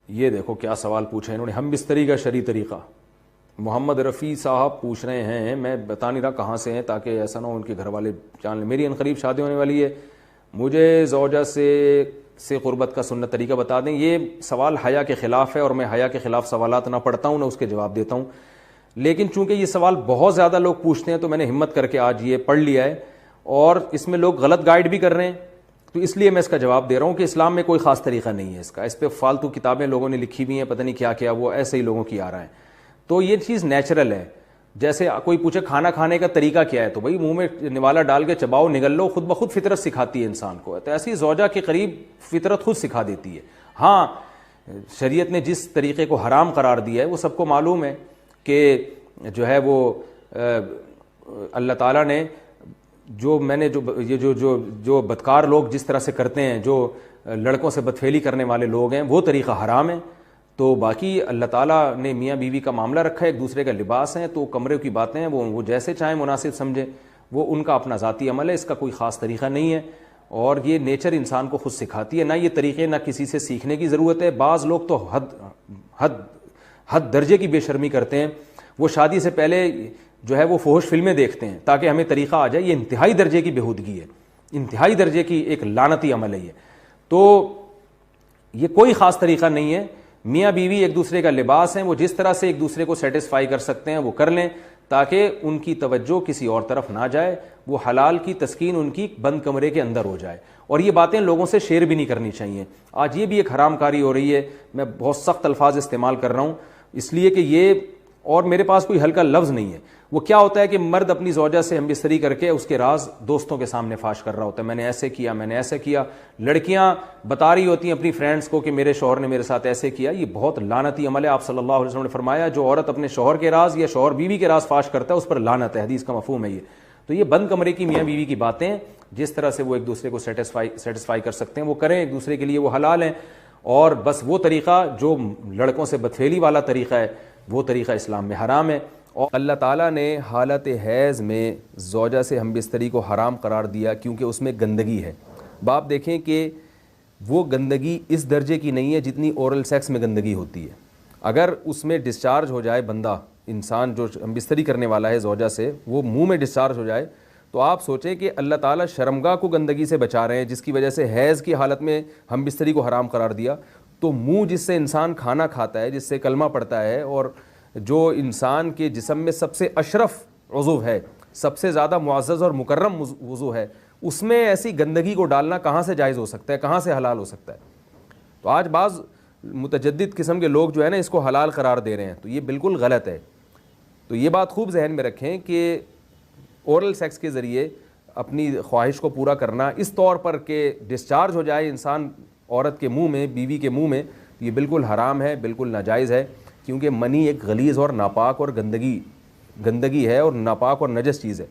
یہ دیکھو کیا سوال پوچھا انہوں نے، ہم بستری کا شرعی طریقہ۔ محمد رفیع صاحب پوچھ رہے ہیں، میں بتا نہیں رہا کہاں سے ہیں تاکہ ایسا نہ ہو ان کے گھر والے جان لیں، میری عنقریب شادی ہونے والی ہے، مجھے زوجہ سے قربت کا سنت طریقہ بتا دیں۔ یہ سوال حیا کے خلاف ہے اور میں حیا کے خلاف سوالات نہ پڑھتا ہوں نہ اس کے جواب دیتا ہوں، لیکن چونکہ یہ سوال بہت زیادہ لوگ پوچھتے ہیں تو میں نے ہمت کر کے آج یہ پڑھ لیا ہے، اور اس میں لوگ غلط گائیڈ بھی کر رہے ہیں، تو اس لیے میں اس کا جواب دے رہا ہوں کہ اسلام میں کوئی خاص طریقہ نہیں ہے اس کا، اس پہ فالتو کتابیں لوگوں نے لکھی ہوئی ہیں، پتہ نہیں کیا کیا، وہ ایسے ہی لوگوں کی آ رہا ہے۔ تو یہ چیز نیچرل ہے، جیسے کوئی پوچھے کھانا کھانے کا طریقہ کیا ہے، تو بھائی منہ میں نوالا ڈال کے چباؤ نگل لو، خود بخود فطرت سکھاتی ہے انسان کو، تو ایسی زوجہ کے قریب فطرت خود سکھا دیتی ہے۔ ہاں شریعت نے جس طریقے کو حرام قرار دیا ہے وہ سب کو معلوم ہے کہ جو ہے وہ اللہ تعالیٰ نے جو میں نے جو بدکار لوگ جس طرح سے کرتے ہیں، جو لڑکوں سے بدفعلی کرنے والے لوگ ہیں، وہ طریقہ حرام ہے۔ تو باقی اللہ تعالیٰ نے میاں بیوی کا معاملہ رکھا ہے، ایک دوسرے کا لباس ہیں، تو کمرے کی باتیں ہیں وہ جیسے چاہیں مناسب سمجھیں، وہ ان کا اپنا ذاتی عمل ہے، اس کا کوئی خاص طریقہ نہیں ہے، اور یہ نیچر انسان کو خود سکھاتی ہے، نہ یہ طریقے نہ کسی سے سیکھنے کی ضرورت ہے۔ بعض لوگ تو حد درجے کی بے شرمی کرتے ہیں، وہ شادی سے پہلے جو ہے وہ فحش فلمیں دیکھتے ہیں تاکہ ہمیں طریقہ آ جائے، یہ انتہائی درجے کی بےہودگی ہے، انتہائی درجے کی ایک لعنتی عمل ہے یہ۔ تو یہ کوئی خاص طریقہ نہیں ہے، میاں بیوی ایک دوسرے کا لباس ہیں، وہ جس طرح سے ایک دوسرے کو سیٹسفائی کر سکتے ہیں وہ کر لیں، تاکہ ان کی توجہ کسی اور طرف نہ جائے، وہ حلال کی تسکین ان کی بند کمرے کے اندر ہو جائے۔ اور یہ باتیں لوگوں سے شیئر بھی نہیں کرنی چاہیے۔ آج یہ بھی ایک حرام کاری ہو رہی ہے، میں بہت سخت الفاظ استعمال کر رہا ہوں اس لیے کہ یہ، اور میرے پاس کوئی ہلکا لفظ نہیں ہے۔ وہ کیا ہوتا ہے کہ مرد اپنی زوجہ سے ہم بستری کر کے اس کے راز دوستوں کے سامنے فاش کر رہا ہوتا ہے، میں نے ایسے کیا، میں نے ایسے کیا، لڑکیاں بتا رہی ہوتی ہیں اپنی فرینڈز کو کہ میرے شوہر نے میرے ساتھ ایسے کیا۔ یہ بہت لعنتی عمل ہے۔ آپ صلی اللہ علیہ وسلم نے فرمایا جو عورت اپنے شوہر کے راز یا شوہر بیوی کے راز فاش کرتا ہے اس پر لعنت ہے، حدیث کا مفہوم ہے یہ۔ تو یہ بند کمرے کی میاں بیوی کی باتیں، جس طرح سے وہ ایک دوسرے کو سیٹسفائی کر سکتے ہیں وہ کریں، ایک دوسرے کے لیے وہ حلال ہیں، اور بس وہ طریقہ جو لڑکوں سے بدفعلی والا طریقہ ہے وہ طریقہ اسلام میں حرام ہے۔ اور اللہ تعالیٰ نے حالت حیض میں زوجہ سے ہم بستری کو حرام قرار دیا کیونکہ اس میں گندگی ہے۔ باپ دیکھیں کہ وہ گندگی اس درجے کی نہیں ہے جتنی اورل سیکس میں گندگی ہوتی ہے۔ اگر اس میں ڈسچارج ہو جائے بندہ، انسان جو ہم بستری کرنے والا ہے زوجہ سے، وہ منہ میں ڈسچارج ہو جائے، تو آپ سوچیں کہ اللہ تعالیٰ شرمگاہ کو گندگی سے بچا رہے ہیں، جس کی وجہ سے حیض کی حالت میں ہم بستری کو حرام قرار دیا۔ تو منہ جس سے انسان کھانا کھاتا ہے، جس سے کلمہ پڑھتا ہے، اور جو انسان کے جسم میں سب سے اشرف عضو ہے، سب سے زیادہ معزز اور مکرم عضو ہے، اس میں ایسی گندگی کو ڈالنا کہاں سے جائز ہو سکتا ہے، کہاں سے حلال ہو سکتا ہے؟ تو آج بعض متجدد قسم کے لوگ جو ہے نا اس کو حلال قرار دے رہے ہیں، تو یہ بالکل غلط ہے۔ تو یہ بات خوب ذہن میں رکھیں کہ اورل سیکس کے ذریعے اپنی خواہش کو پورا کرنا اس طور پر کہ ڈسچارج ہو جائے انسان عورت کے منہ میں، بیوی کے منہ میں، یہ بالکل حرام ہے، بالکل ناجائز ہے، کیونکہ منی ایک غلیظ اور ناپاک اور گندگی ہے اور ناپاک اور نجس چیز ہے۔